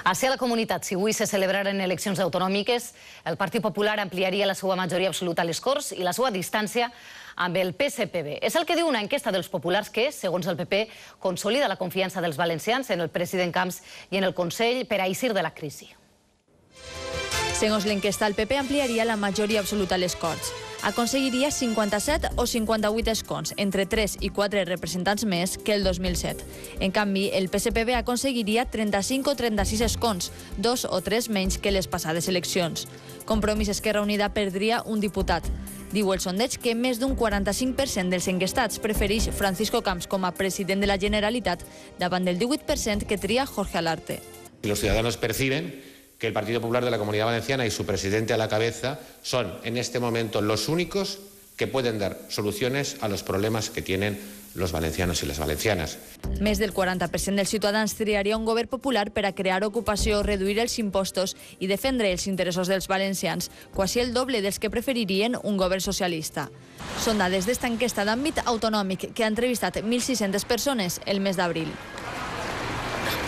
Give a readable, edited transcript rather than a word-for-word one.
A ser a la comunitat, si avui se celebraren eleccions autonòmiques, el Partit Popular ampliaria la seva majoria absoluta a les Corts i la seva distància amb el PSPB. És el que diu una enquesta dels populars que, segons el PP, consolida la confiança dels valencians en el president Camps i en el Consell per a eixir de la crisi. Segons l'enquesta, el PP ampliaria la majoria absoluta a les Corts. Aconseguiria 57 o 58 escons, entre 3 i 4 representants més que el 2007. En canvi, el PSPB aconseguiria 35 o 36 escons, 2 o 3 menys que les passades eleccions. Compromís Esquerra Unida perdria un diputat. Diu el sondeig que més d'un 45% dels enquestats prefereix Francisco Camps com a president de la Generalitat davant del 18% que tria Jorge Alarte. Los ciudadanos perciben que el Partido Popular de la Comunidad Valenciana y su presidente a la cabeza son en este momento los únicos que pueden dar soluciones a los problemas que tienen los valencianos y las valencianas. Més del 40% dels ciutadans triaria un govern popular per a crear ocupació, reduir els impostos i defendre els interessos dels valencians, quasi el doble dels que preferirien un govern socialista. Són dades d'esta enquesta d'àmbit autonòmic que ha entrevistat 1.600 persones el mes d'abril.